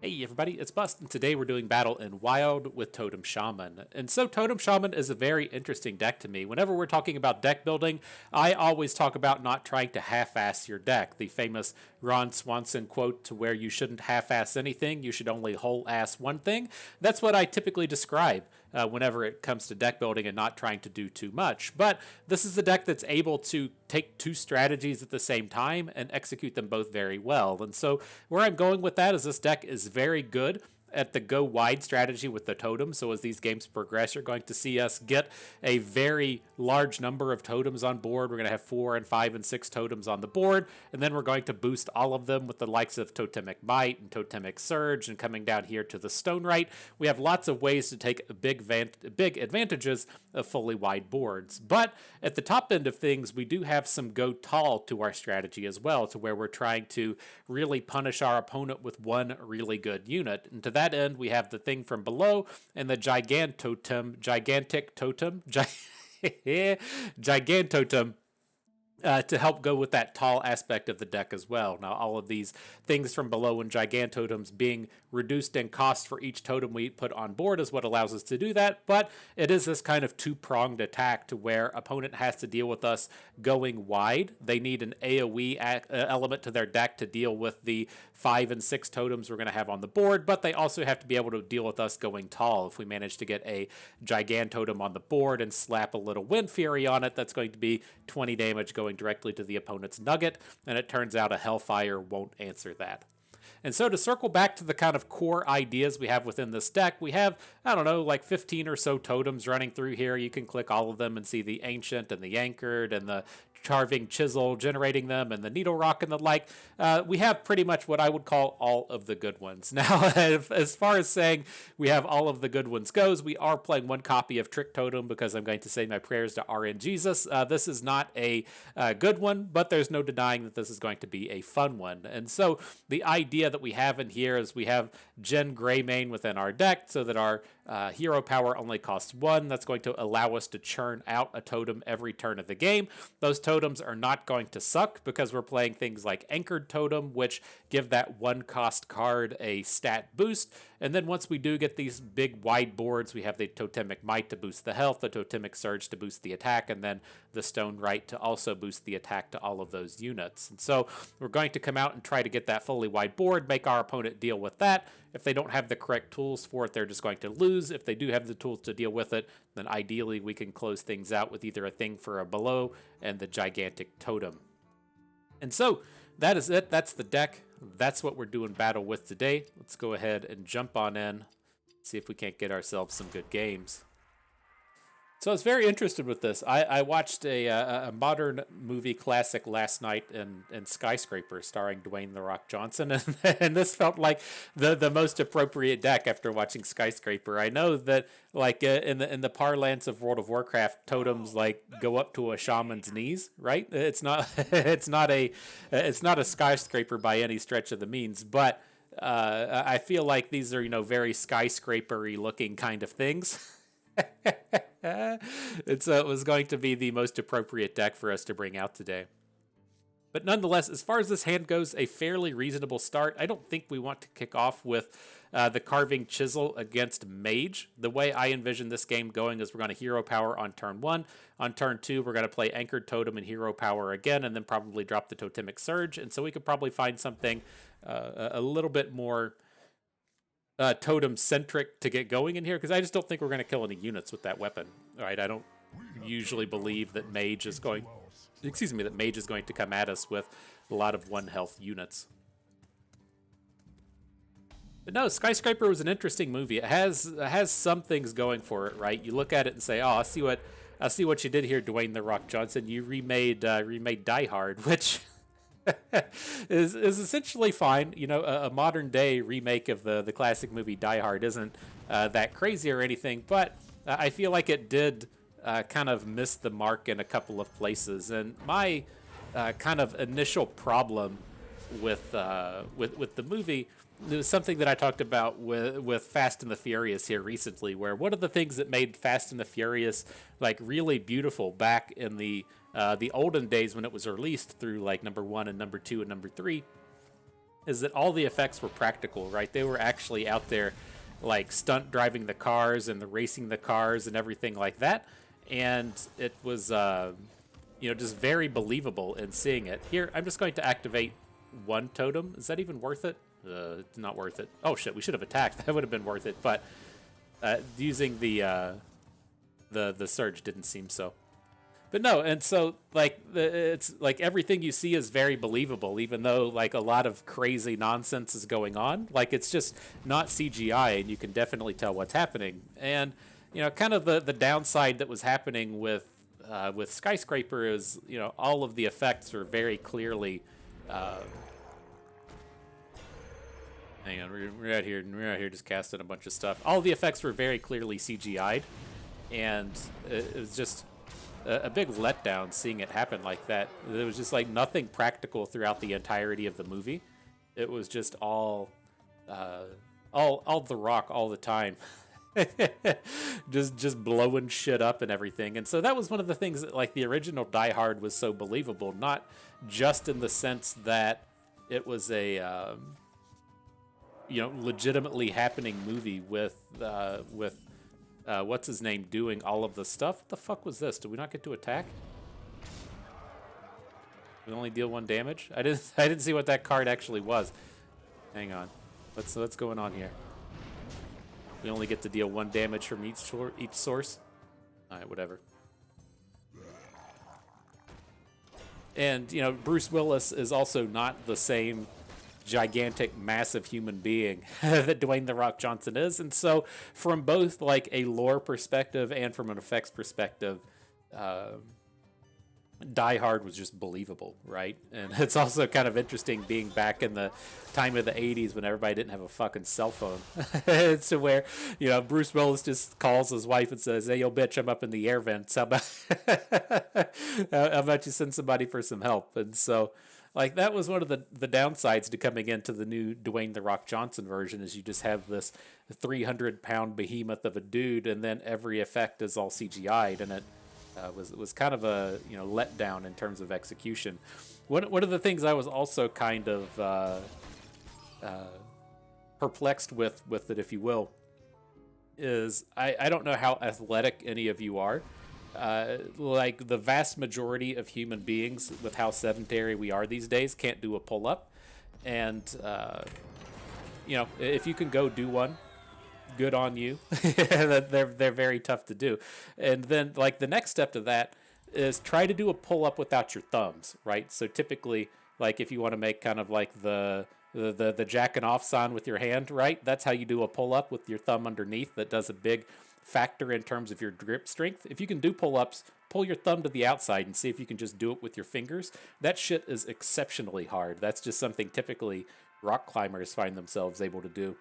Hey everybody, it's Bust, and today we're doing Battle in Wild with Totem Shaman. And so Totem Shaman is a very interesting deck to me. Whenever we're talking about deck building, I always talk about not trying to half-ass your deck. The famous Ron Swanson quote to where you shouldn't half-ass anything, you should only whole-ass one thing. That's what I typically describe whenever it comes to deck building and not trying to do too much. But this is a deck that's able to take two strategies at the same time and execute them both very well. And so where I'm going with that is this deck is very good at the go wide strategy with the totem. So as these games progress, you're going to see us get a very large number of totems on board. We're going to have 4 and 5 and 6 totems on the board, and then we're going to boost all of them with the likes of Totemic Might and Totemic Surge, and coming down here to the Stonewright. We have lots of ways to take big advantages of fully wide boards. But at the top end of things, we do have some go tall to our strategy as well, to where we're trying to really punish our opponent with one really good unit. And to that end, we have the thing from below and the Gigantotem, Gigantotem, to help go with that tall aspect of the deck as well. Now, all of these things from below and Gigantotems being reduced in cost for each totem we put on board is what allows us to do that, but it is this kind of two-pronged attack to where opponent has to deal with us going wide. They need an AoE element to their deck to deal with the 5 and 6 totems we're going to have on the board, but they also have to be able to deal with us going tall. If we manage to get a Gigantotem on the board and slap a little Windfury on it, that's going to be 20 damage going directly to the opponent's nugget, and it turns out a Hellfire won't answer that. And so to circle back to the kind of core ideas we have within this deck, we have, I don't know, like 15 or so totems running through here. You can click all of them and see the Ancient and the Anchored and the Carving Chisel generating them, and the Needlerock and the like. We have pretty much what I would call all of the good ones. Now, as far as saying we have all of the good ones goes, we are playing one copy of Trick Totem because I'm going to say my prayers to RN Jesus. This is not a good one, but there's no denying that this is going to be a fun one. And so the idea that we have in here is we have Genn Greymane within our deck so that our hero power only costs 1. That's going to allow us to churn out a totem every turn of the game. Those totems are not going to suck because we're playing things like Anchored Totem, which give that 1 cost card a stat boost. And then once we do get these big wide boards, we have the Totemic Might to boost the health, the Totemic Surge to boost the attack, and then the Stonewright to also boost the attack to all of those units. And so we're going to come out and try to get that fully wide board, make our opponent deal with that. If they don't have the correct tools for it, they're just going to lose. If they do have the tools to deal with it, then ideally we can close things out with either a thing for a below and the gigantic totem. And so that is it. That's the deck. That's what we're doing battle with today. Let's go ahead and jump on in, see if we can't get ourselves some good games. So I was very interested with this. I watched a modern movie classic last night in Skyscraper starring Dwayne "The Rock" Johnson, and this felt like the most appropriate deck after watching Skyscraper. I know that like in the parlance of World of Warcraft, totems like go up to a shaman's knees, right? It's not it's not a skyscraper by any stretch of the means, but I feel like these are very skyscrapery looking kind of things. It was going to be the most appropriate deck for us to bring out today. But nonetheless, as far as this hand goes, a fairly reasonable start. I don't think we want to kick off with the Carving Chisel against Mage. The way I envision this game going is we're going to hero power on turn 1. On turn 2, we're going to play Anchored Totem and hero power again, and then probably drop the Totemic Surge. And so we could probably find something a little bit more totem-centric to get going in here, because I just don't think we're going to kill any units with that weapon. All right, I don't usually believe that Mage is going to come at us with a lot of 1 health units. But no, Skyscraper was an interesting movie. It has some things going for it, right? You look at it and say, "Oh, I see what you did here, Dwayne "The Rock" Johnson. You remade Die Hard," which is essentially fine. A modern day remake of the classic movie Die Hard isn't that crazy or anything, but I feel like it did kind of miss the mark in a couple of places. And my kind of initial problem with the movie, it was something that I talked about with Fast and the Furious here recently, where one of the things that made Fast and the Furious like really beautiful back in the olden days when it was released through like number 1 and number 2 and number 3 is that all the effects were practical, right? They were actually out there like stunt driving the cars and the racing the cars and everything like that. And it was, you know, just very believable in seeing it. Here, I'm just going to activate one totem. Is that even worth it? It's not worth it. Oh shit, we should have attacked. That would have been worth it. But using the surge didn't seem so. But no, and so like it's like everything you see is very believable, even though like a lot of crazy nonsense is going on. Like it's just not CGI, and you can definitely tell what's happening. And you know, kind of the downside that was happening with Skyscraper is, you know, all of the effects are very clearly. Hang on, we're out here. We're out here just casting a bunch of stuff. All the effects were very clearly CGI'd, and it was just a big letdown seeing it happen like that. There was just like nothing practical throughout the entirety of the movie. It was just all The Rock all the time, just blowing shit up and everything. And so that was one of the things that like the original Die Hard was so believable, not just in the sense that it was a you know, legitimately happening movie with what's his name doing all of the stuff. What the fuck was this? Did we not get to attack? We only deal 1 damage? I didn't see what that card actually was. Hang on. What's going on here? We only get to deal 1 damage from each source? Alright, whatever. And, you know, Bruce Willis is also not the same gigantic, massive human being that Dwayne "The Rock" Johnson is. And so from both like a lore perspective and from an effects perspective, Die Hard was just believable, right? And it's also kind of interesting being back in the time of the 80s when everybody didn't have a fucking cell phone. It's to where, you know, Bruce Willis just calls his wife and says, "Hey, yo, bitch, I'm up in the air vents. How about you send somebody for some help?" And so like that was one of the downsides to coming into the new Dwayne "The Rock" Johnson version, is you just have this 300-pound behemoth of a dude, and then every effect is all CGI'd, and it was kind of a, you know, letdown in terms of execution. One of the things I was also kind of perplexed with it, if you will, is I don't know how athletic any of you are. Like the vast majority of human beings, with how sedentary we are these days, can't do a pull-up. And, you know, if you can go do one, good on you. They're very tough to do. And then, like, the next step to that is try to do a pull-up without your thumbs, right? So typically, like, if you want to make kind of like the jacking off sign with your hand, right? That's how you do a pull-up, with your thumb underneath. That does a big factor in terms of your grip strength. If you can do pull-ups, pull your thumb to the outside and see if you can just do it with your fingers. That shit is exceptionally hard. That's just something typically rock climbers find themselves able to do.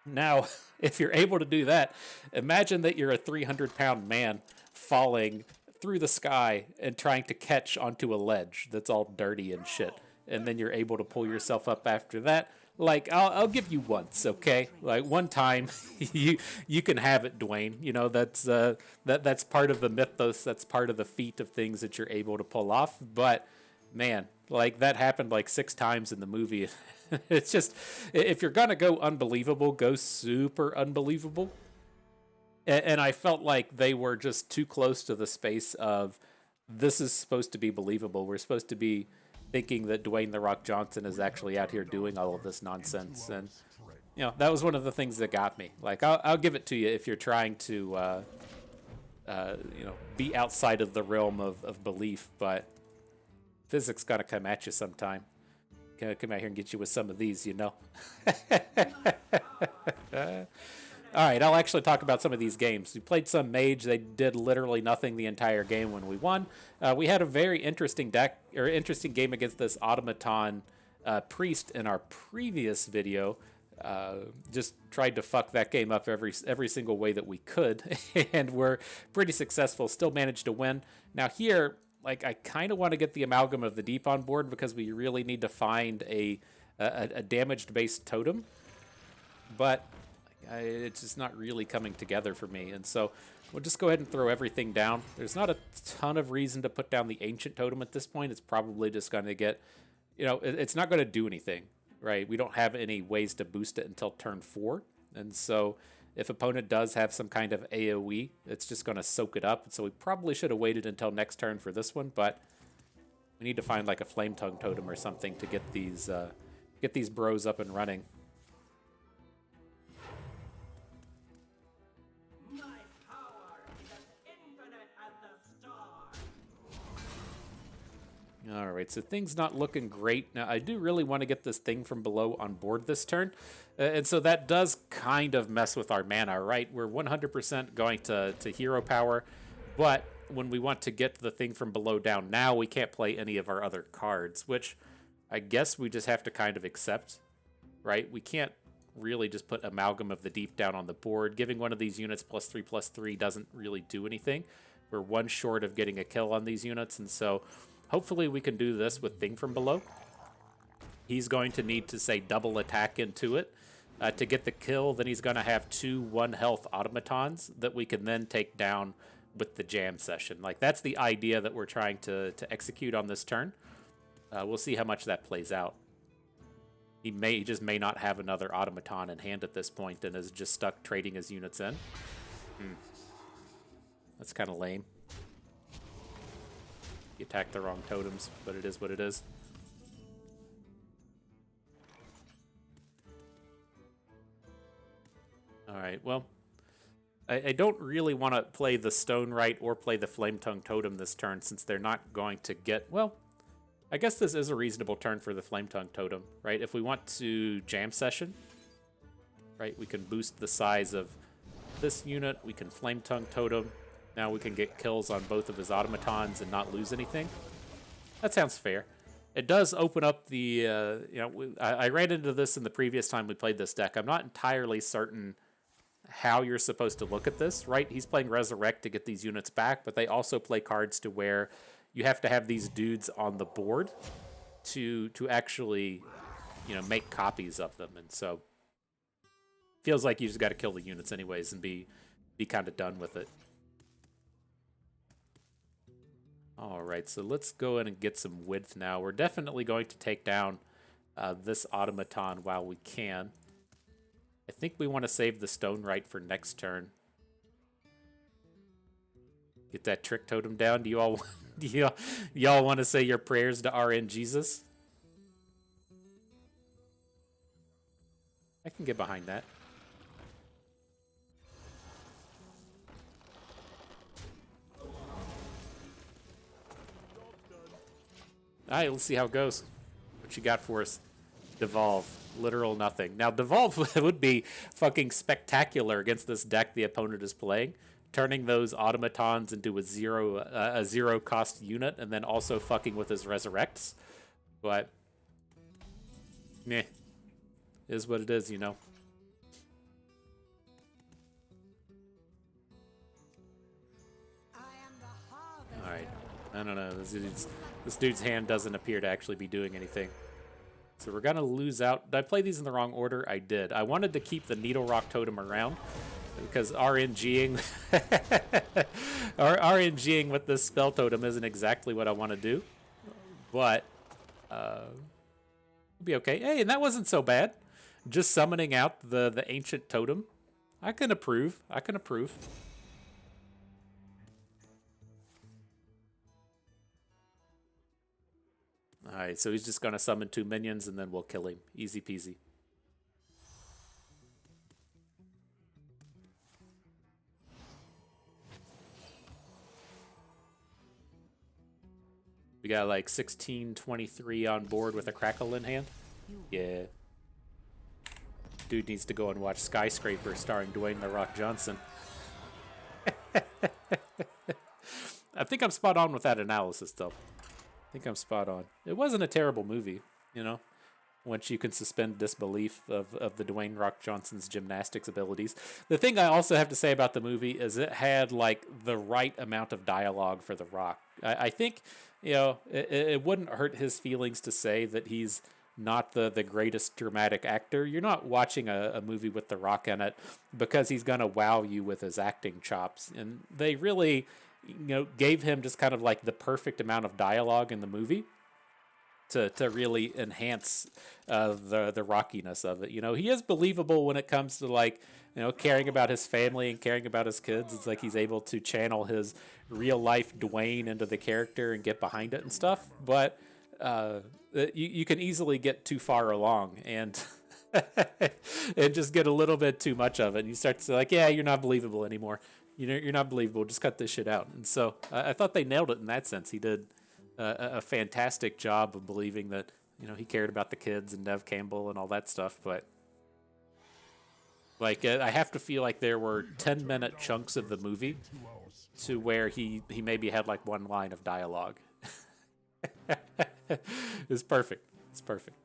Now, if you're able to do that, imagine that you're a 300-pound man falling through the sky and trying to catch onto a ledge that's all dirty and shit. And then you're able to pull yourself up after that. Like, I'll give you once, okay? Like, one time, you can have it, Dwayne. You know, that's part of the mythos. That's part of the feat of things that you're able to pull off. But, man, like, that happened like 6 times in the movie. It's just, if you're going to go unbelievable, go super unbelievable. And I felt like they were just too close to the space of, this is supposed to be believable. We're supposed to be thinking that Dwayne "The Rock" Johnson is actually out here doing all of this nonsense. And, you know, that was one of the things that got me. Like, I'll give it to you if you're trying to, you know, be outside of the realm of belief. But physics got to come at you sometime. Come out here and get you with some of these, you know. All right, I'll actually talk about some of these games. We played some Mage. They did literally nothing the entire game when we won. We had a very interesting game against this automaton priest in our previous video. Just tried to fuck that game up every single way that we could, and we're pretty successful. Still managed to win. Now here, like, I kind of want to get the Amalgam of the Deep on board, because we really need to find a damage-based totem, but it's just not really coming together for me. And so we'll just go ahead and throw everything down. There's not a ton of reason to put down the Ancient Totem at this point. It's probably just going to get, you know, it's not going to do anything, right? We don't have any ways to boost it until turn 4. And so if opponent does have some kind of AoE, it's just going to soak it up. So we probably should have waited until next turn for this one, but we need to find like a Flametongue Totem or something to get these bros up and running. All right, so things not looking great. Now, I do really want to get this thing from below on board this turn. And so that does kind of mess with our mana, right? We're 100% going to hero power, but when we want to get the thing from below down now, we can't play any of our other cards, which I guess we just have to kind of accept, right? We can't really just put Amalgam of the Deep down on the board. Giving one of these units +3/+3 doesn't really do anything. We're one short of getting a kill on these units, and so hopefully we can do this with Thing from Below. He's going to need to, say, double attack into it to get the kill. Then he's going to have 2 1-health automatons that we can then take down with the jam session. Like, that's the idea that we're trying to execute on this turn. We'll see how much that plays out. He just may not have another automaton in hand at this point and is just stuck trading his units in. That's kind of lame. He attacked the wrong totems, but it is what it is. Alright, well, I don't really want to play the Stonewright or play the Flametongue Totem this turn since they're not going to get... Well, I guess this is a reasonable turn for the Flametongue Totem, right? If we want to jam session, right, we can boost the size of this unit. We can Flametongue Totem. Now we can get kills on both of his automatons and not lose anything. That sounds fair. It does open up the, I ran into this in the previous time we played this deck. I'm not entirely certain how you're supposed to look at this, right? He's playing Resurrect to get these units back, but they also play cards to where you have to have these dudes on the board to actually, make copies of them. And so feels like you just got to kill the units anyways and be kind of done with it. All right, so let's go in and get some width now. We're definitely going to take down this automaton while we can. I think we want to save the Stonewright for next turn. Get that trick totem down. Do you all y'all want to say your prayers to RN Jesus? I can get behind that. All right, let's see how it goes. What you got for us? Devolve. Literal nothing. Now, Devolve would be fucking spectacular against this deck the opponent is playing. Turning those automatons into a zero cost unit and then also fucking with his Resurrects. But, meh. Is what it is, Alright. I don't know. This dude's hand doesn't appear to actually be doing anything. So we're going to lose out. Did I play these in the wrong order? I did. I wanted to keep the Needlerock Totem around because RNGing RNGing with this spell totem isn't exactly what I want to do. But it'll be okay. Hey, and that wasn't so bad. Just summoning out the ancient totem. I can approve. Alright, so he's just going to summon 2 minions and then we'll kill him. Easy peasy. We got like 1623 on board with a Crackle in hand. Yeah. Dude needs to go and watch Skyscraper starring Dwayne "The Rock" Johnson. I think I'm spot on with that analysis, though. I think I'm spot on. It wasn't a terrible movie, once you can suspend disbelief of the Dwayne "Rock" Johnson's gymnastics abilities. The thing I also have to say about the movie is it had, like, the right amount of dialogue for The Rock. I think, it wouldn't hurt his feelings to say that he's not the greatest dramatic actor. You're not watching a movie with The Rock in it because he's going to wow you with his acting chops. And they really... gave him just kind of like the perfect amount of dialogue in the movie to really enhance the rockiness of it. You know, he is believable when it comes to like, you know, caring about his family and caring about his kids. It's like he's able to channel his real life Dwayne into the character and get behind it and stuff. But you can easily get too far along and and just get a little bit too much of it. And you start to say like, yeah, you're not believable anymore. You know, you're not believable. Just cut this shit out. And so I thought they nailed it in that sense. He did a fantastic job of believing that, you know, he cared about the kids and Nev Campbell and all that stuff. But like, I have to feel like there were 10-minute chunks of the movie to where he maybe had like one line of dialogue. It's perfect. It's perfect.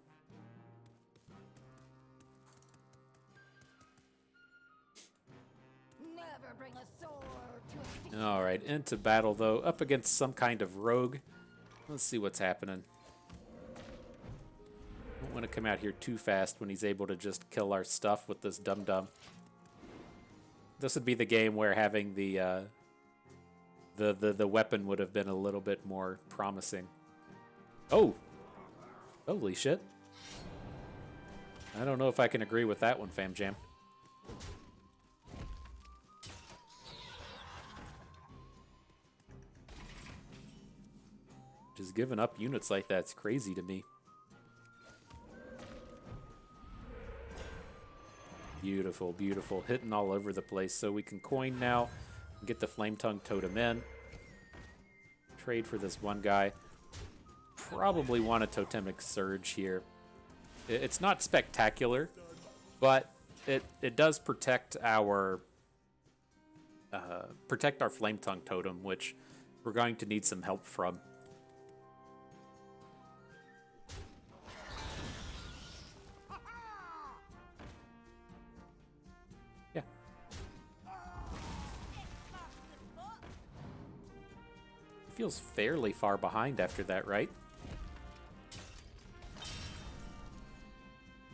All right, into battle though, up against some kind of rogue. Let's see what's happening. Don't want to come out here too fast when he's able to just kill our stuff with this dum-dum. This would be the game where having the weapon would have been a little bit more promising. Oh, holy shit! I don't know if I can agree with that one, Fam Jam. Just giving up units like that's crazy to me. Beautiful, beautiful. Hitting all over the place. So we can coin now. Get the Flametongue Totem in. Trade for this one guy. Probably want a Totemic Surge here. It's not spectacular, but it does protect our Flametongue Totem, which we're going to need some help from. Feels fairly far behind after that, right?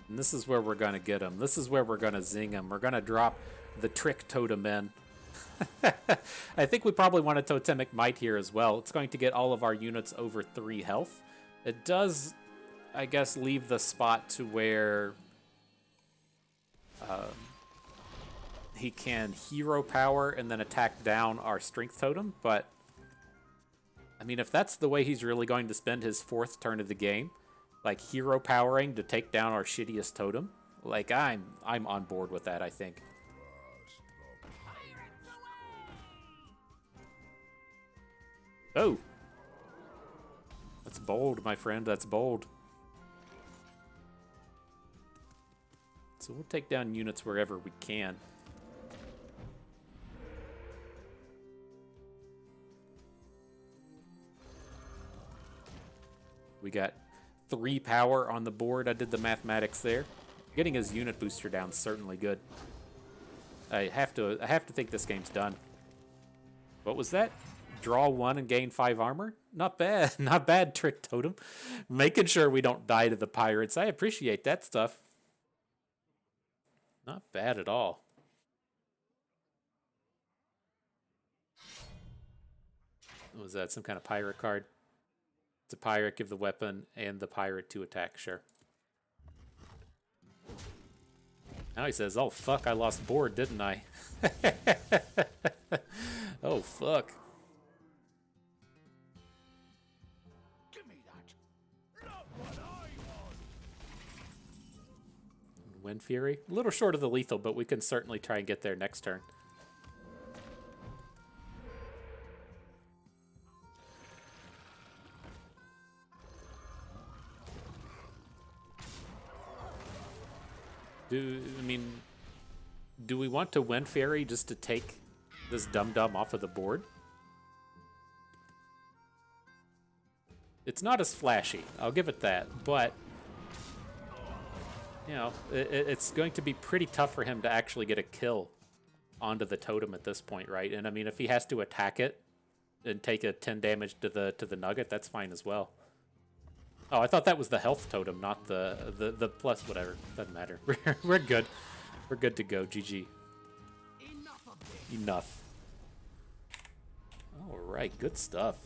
And this is where we're going to get him. This is where we're going to zing him. We're going to drop the Trick Totem in. I think we probably want a Totemic Might here as well. It's going to get all of our units over 3 health. It does, I guess, leave the spot to where he can hero power and then attack down our Strength Totem, but I mean, if that's the way he's really going to spend his 4th turn of the game, like hero powering to take down our shittiest totem, like I'm on board with that, I think. Oh. That's bold, my friend. That's bold. So we'll take down units wherever we can. We got 3 power on the board. I did the mathematics there. Getting his unit booster down is certainly good. I have to think this game's done. What was that? Draw 1 and gain 5 armor? Not bad. Not bad, Trick Totem. Making sure we don't die to the pirates. I appreciate that stuff. Not bad at all. What was that? Some kind of pirate card? It's a pirate, give the weapon and the pirate to attack, sure. Now he says, oh fuck, I lost board, didn't I? Oh fuck. Give me that. Not what I want. Windfury? A little short of the lethal, but we can certainly try and get there next turn. Do we want to Windfury just to take this dum-dum off of the board? It's not as flashy, I'll give it that, but you know, it's going to be pretty tough for him to actually get a kill onto the totem at this point, right? And I mean, if he has to attack it and take a 10 damage to the nugget, that's fine as well. Oh, I thought that was the health totem, not the plus whatever. Doesn't matter. We're good. We're good to go. GG. Enough. All right, good stuff.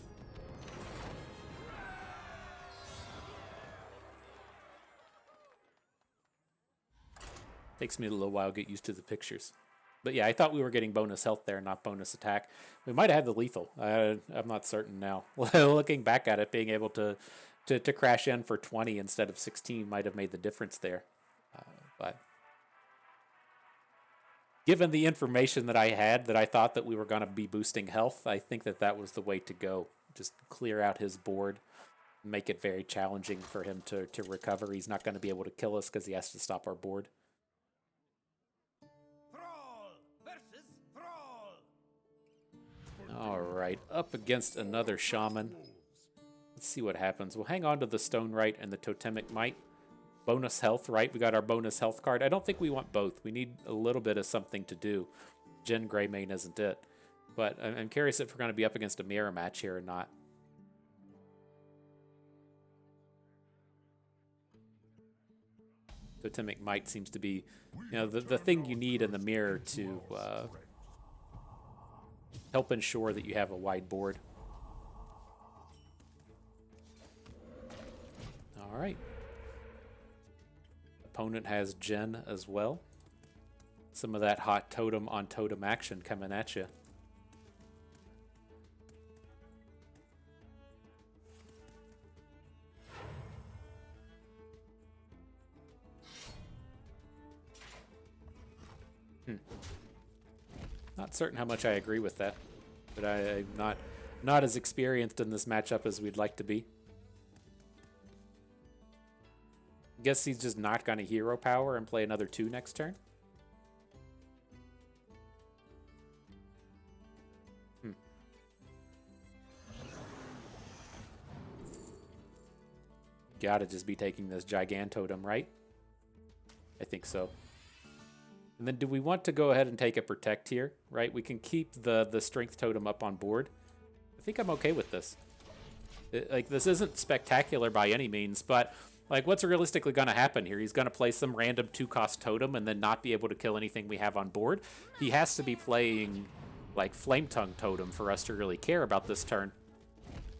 Takes me a little while to get used to the pictures. But yeah, I thought we were getting bonus health there, not bonus attack. We might have had the lethal. I'm not certain now. Looking back at it, being able to crash in for 20 instead of 16 might have made the difference there. But given the information that I had, that I thought that we were going to be boosting health, I think that that was the way to go. Just clear out his board, make it very challenging for him to recover. He's not going to be able to kill us because he has to stop our board. All right, up against another Shaman. Let's see what happens. We'll hang on to the Stonewright and the Totemic Might. Bonus health, right? We got our bonus health card. I don't think we want both. We need a little bit of something to do. Genn Greymane isn't it. But I'm curious if we're going to be up against a mirror match here or not. Totemic Might seems to be, the thing you need in the mirror to help ensure that you have a wide board. All right. Opponent has Genn as well. Some of that hot totem on totem action coming at you. Not certain how much I agree with that, but I'm not as experienced in this matchup as we'd like to be. Guess he's just not going to hero power and play another 2 next turn. Gotta just be taking this Gigantotem, right? I think so. And then do we want to go ahead and take a protect here, right? We can keep the strength totem up on board. I think I'm okay with this. This isn't spectacular by any means, but what's realistically going to happen here? He's going to play some random 2-cost totem and then not be able to kill anything we have on board. He has to be playing Flametongue Totem for us to really care about this turn.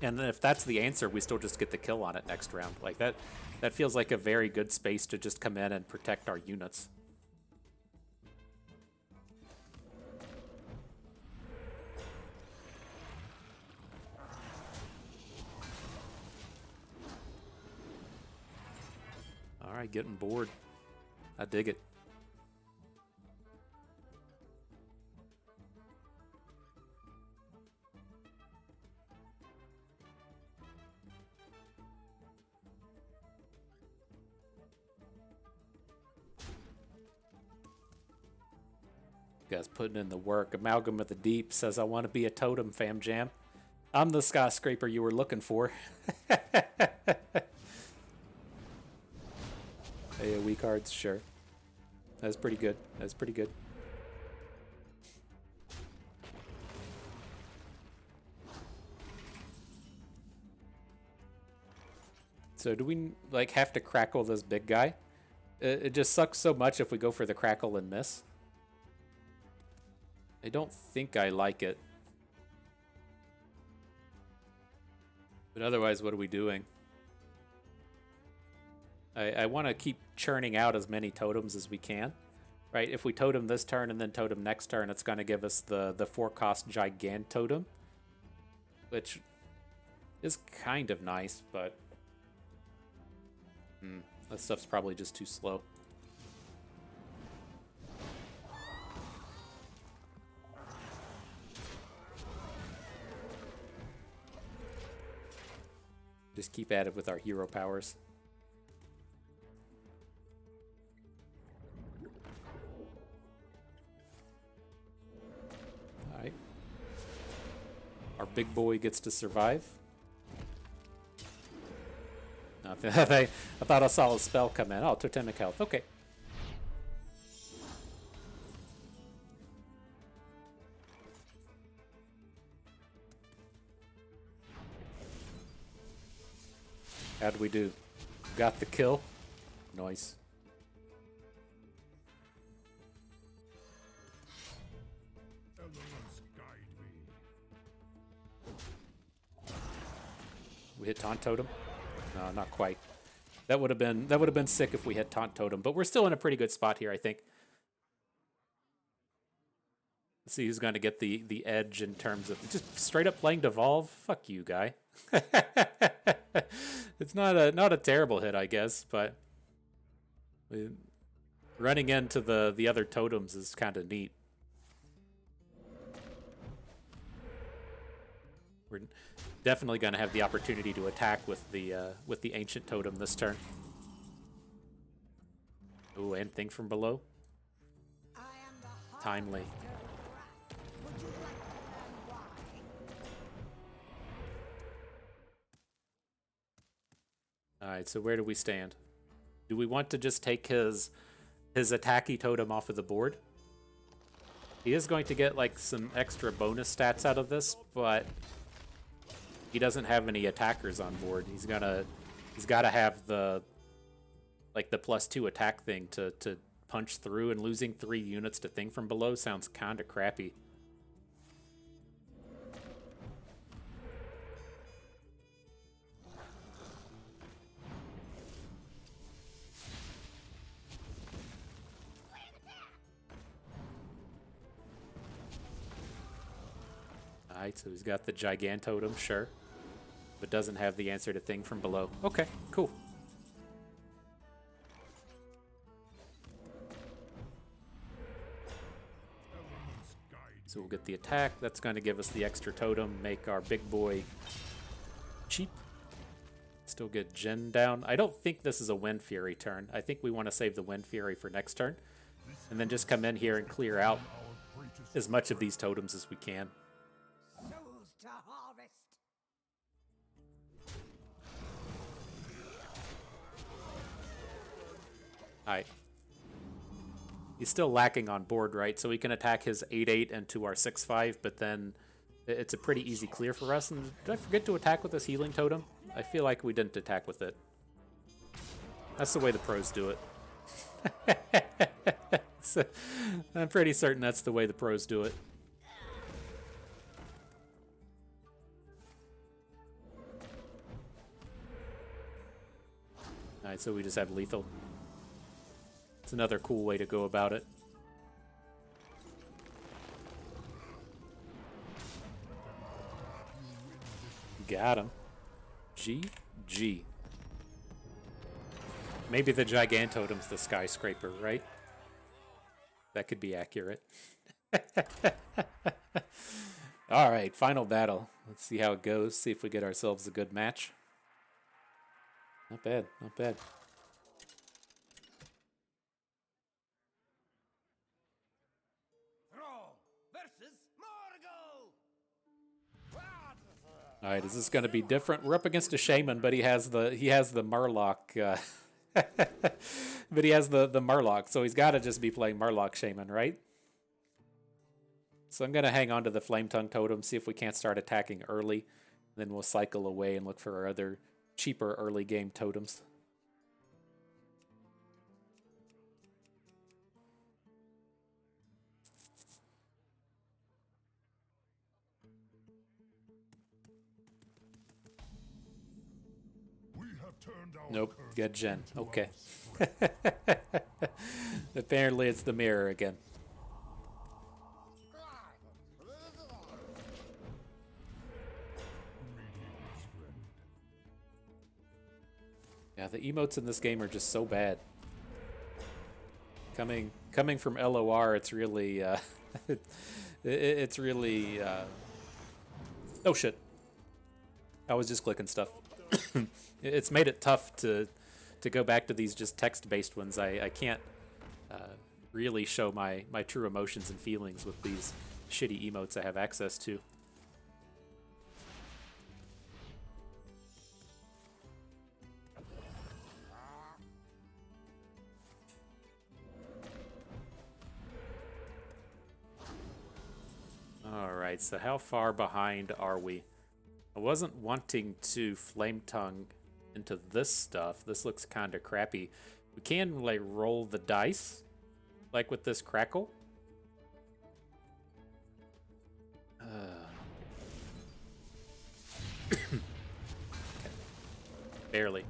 And if that's the answer, we still just get the kill on it next round. That feels like a very good space to just come in and protect our units. All right, getting bored. I dig it. You guys putting in the work. Amalgam of the Deep says, I want to be a totem, fam jam. I'm the skyscraper you were looking for. AoE cards, sure. That's pretty good. That's pretty good. So do we have to crackle this big guy? It just sucks so much if we go for the crackle and miss. I don't think I like it. But otherwise, what are we doing? I want to keep churning out as many totems as we can, right? If we totem this turn and then totem next turn, it's going to give us the 4-cost Gigantotem, which is kind of nice, but that stuff's probably just too slow. Just keep at it with our hero powers. Alright. Our big boy gets to survive. I thought I saw a spell come in. Oh, Totemic Health. Okay. How'd we do? Got the kill? Nice. We hit Taunt Totem? No, not quite. That would have been sick if we hit Taunt Totem, but we're still in a pretty good spot here, I think. Let's see who's going to get the edge in terms of just straight up playing Devolve. Fuck you, guy. It's not a terrible hit, I guess, but running into the other totems is kind of neat. We're definitely going to have the opportunity to attack with the ancient totem this turn. Ooh, and thing from below. Timely. Alright, so where do we stand? Do we want to just take his attacky totem off of the board? He is going to get like some extra bonus stats out of this, but he doesn't have any attackers on board. He's got to have the +2 attack thing to punch through, and losing 3 units to thing from below sounds kind of crappy. Alright, so he's got the Gigantotem, sure, but doesn't have the answer to thing from below. Okay, cool. So we'll get the attack. That's going to give us the extra totem, make our big boy cheap. Still get Genn down. I don't think this is a Windfury turn. I think we want to save the Windfury for next turn, and then just come in here and clear out as much of these totems as we can. To harvest. Alright. He's still lacking on board, right? So we can attack his 8/8 into our 6/5, but then it's a pretty easy clear for us. And did I forget to attack with this healing totem? I feel like we didn't attack with it. That's the way the pros do it. So, I'm pretty certain that's the way the pros do it. Alright, so we just have lethal. It's another cool way to go about it. Got him. GG. Maybe the Gigantotem's the Skyscraper, right? That could be accurate. Alright, final battle. Let's see how it goes. See if we get ourselves a good match. Not bad, not bad. All right, is this going to be different? We're up against a Shaman, but he has the Murloc, but he has the Murloc, so he's got to just be playing Murloc Shaman, right? So I'm going to hang on to the Flametongue Totem, see if we can't start attacking early, then we'll cycle away and look for our other cheaper early game totems. Nope, got Genn. Okay. Apparently it's the mirror again. Yeah, the emotes in this game are just so bad. Coming from LOR, it's really it's really oh shit. I was just clicking stuff. It's made it tough to go back to these just text-based ones. I can't really show my true emotions and feelings with these shitty emotes I have access to. Alright, so how far behind are we? I wasn't wanting to Flametongue into this stuff. This looks kind of crappy. We can like roll the dice, like with this Crackle. Okay. Barely.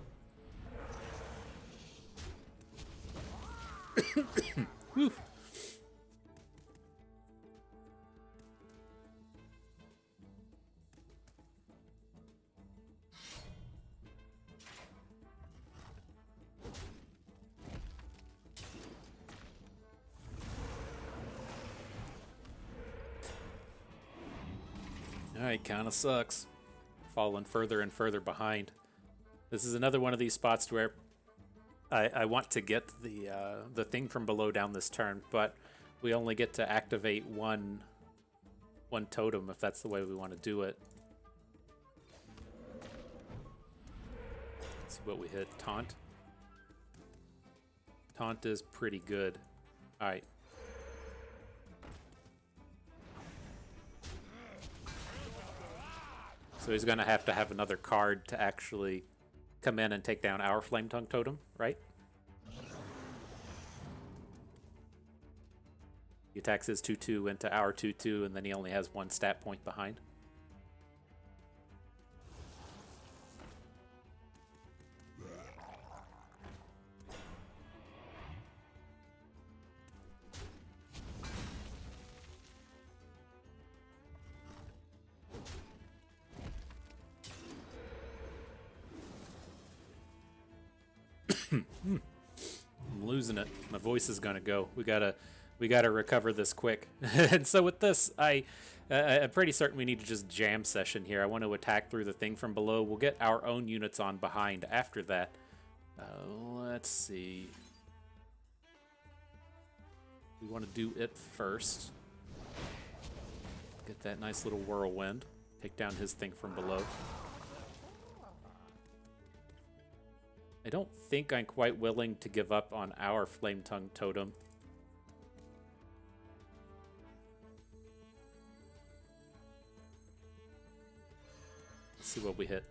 Alright, kind of sucks. Falling further and further behind. This is another one of these spots where I want to get the thing from below down this turn, but we only get to activate one totem if that's the way we want to do it. Let's see what we hit. Taunt. Taunt is pretty good. Alright. So he's going to have another card to actually come in and take down our Flametongue Totem, right? He attacks his 2/2 into our 2/2, and then he only has one stat point behind. I'm losing it. My voice is gonna go. We gotta recover this quick. And so with this, I'm pretty certain we need to just jam session here. I want to attack through the thing from below. We'll get our own units on behind after that. Let's see. We want to do it first. Get that nice little whirlwind. Take down his thing from below. I don't think I'm quite willing to give up on our Flametongue Totem. Let's see what we hit.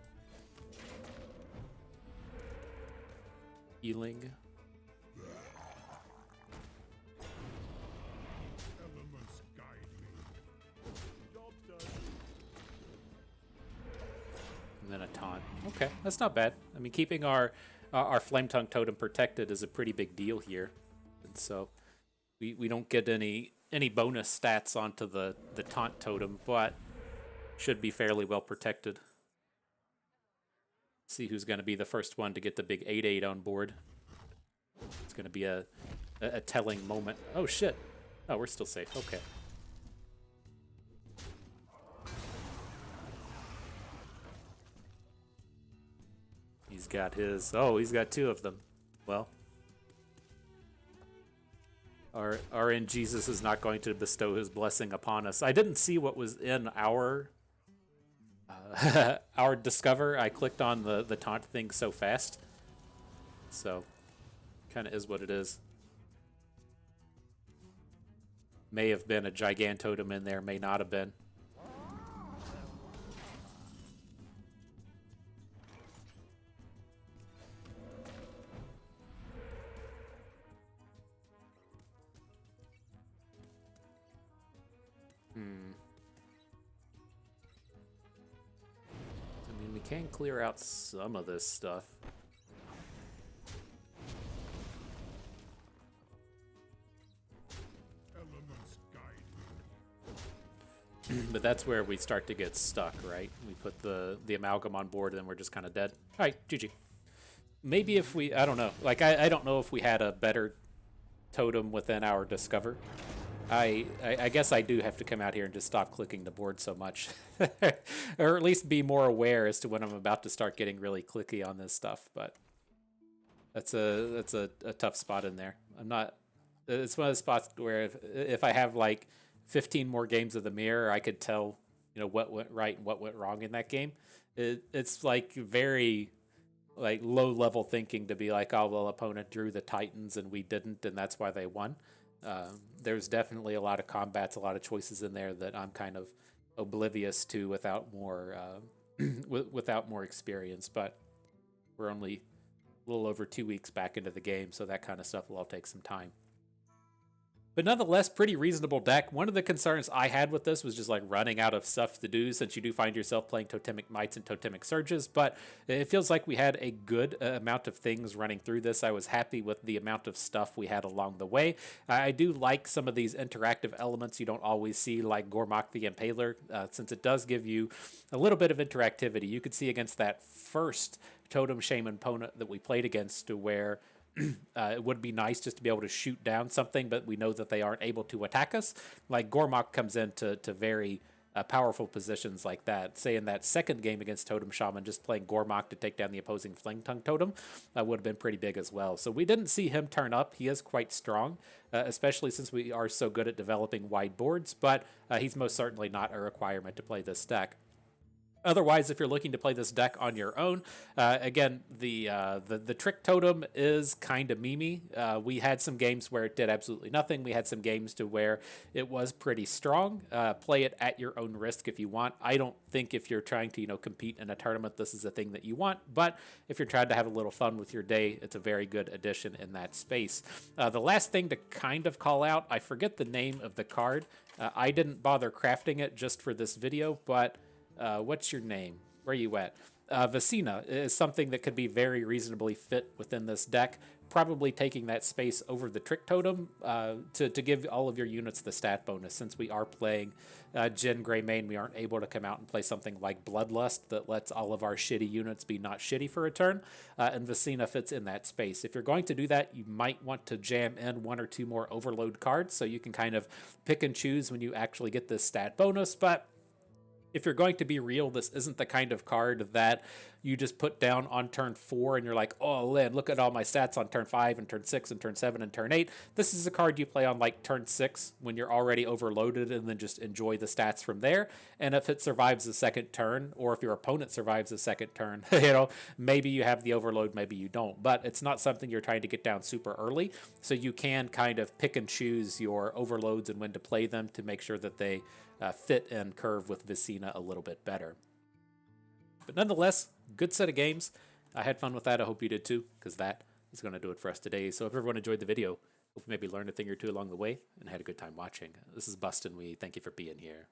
Healing. And then a taunt. Okay, that's not bad. I mean, keeping our Flametongue Totem protected is a pretty big deal here. And so we don't get any bonus stats onto the taunt totem, but should be fairly well protected. See who's going to be the first one to get the big 8/8 on board. It's going to be a telling moment. Oh shit. Oh, we're still safe. Okay. He's got his... Oh, he's got two of them. Well, our RNGesus is not going to bestow his blessing upon us. I didn't see what was in our our discover. I clicked on the taunt thing so fast. So, kind of is what it is. May have been a Gigantotem in there, may not have been. I mean, we can clear out some of this stuff. But that's where we start to get stuck, right? We put the Amalgam on board and then we're just kind of dead. All right, GG. Maybe if we, I don't know. Like, I don't know if we had a better totem within our Discover. I guess I do have to come out here and just stop clicking the board so much. Or at least be more aware as to when I'm about to start getting really clicky on this stuff. But that's a tough spot in there. I'm not... It's one of the spots where if I have, like, 15 more games of the mirror, I could tell, you know, what went right and what went wrong in that game. It's like very like low level thinking to be like, oh well, opponent drew the Titans and we didn't, and that's why they won. There's definitely a lot of combats, a lot of choices in there that I'm kind of oblivious to without more without more experience. But we're only a little over 2 weeks back into the game, so that kind of stuff will all take some time. But nonetheless, pretty reasonable deck. One of the concerns I had with this was just like running out of stuff to do, since you do find yourself playing Totemic Mights and Totemic Surges, but it feels like we had a good amount of things running through this. I was happy with the amount of stuff we had along the way. I do like some of these interactive elements you don't always see, like Gormok the Impaler, since it does give you a little bit of interactivity. You could see against that first Totem Shaman opponent that we played against, to where it would be nice just to be able to shoot down something, but we know that they aren't able to attack us. Like Gormok comes in to very powerful positions like that. Say in that second game against Totem Shaman, just playing Gormok to take down the opposing Flametongue Totem would have been pretty big as well. So we didn't see him turn up. He is quite strong, especially since we are so good at developing wide boards, but he's most certainly not a requirement to play this deck. Otherwise, if you're looking to play this deck on your own, again, the Trick Totem is kind of memey. We had some games where it did absolutely nothing. We had some games to where it was pretty strong. Play it at your own risk if you want. I don't think if you're trying to compete in a tournament, this is a thing that you want. But if you're trying to have a little fun with your day, it's a very good addition in that space. The last thing to kind of call out, I forget the name of the card. I didn't bother crafting it just for this video, but what's your name? Where are you at? Vicina is something that could be very reasonably fit within this deck, probably taking that space over the Trick Totem to give all of your units the stat bonus. Since we are playing Genn Greymane, we aren't able to come out and play something like Bloodlust that lets all of our shitty units be not shitty for a turn, and Vicina fits in that space. If you're going to do that, you might want to jam in one or two more Overload cards so you can kind of pick and choose when you actually get this stat bonus, but if you're going to be real, this isn't the kind of card that you just put down on turn 4 and you're like, oh, Lynn, look at all my stats on turn 5 and turn 6 and turn 7 and turn 8. This is a card you play on like turn 6 when you're already overloaded and then just enjoy the stats from there. And if it survives the second turn, or if your opponent survives the second turn, maybe you have the overload, maybe you don't. But it's not something you're trying to get down super early. So you can kind of pick and choose your overloads and when to play them to make sure that they fit and curve with Vicina a little bit better. But nonetheless, good set of games. I had fun with that. I hope you did too, because that is going to do it for us today. So if everyone enjoyed the video, hope you maybe learned a thing or two along the way and had a good time watching. This is Bustin. We thank you for being here.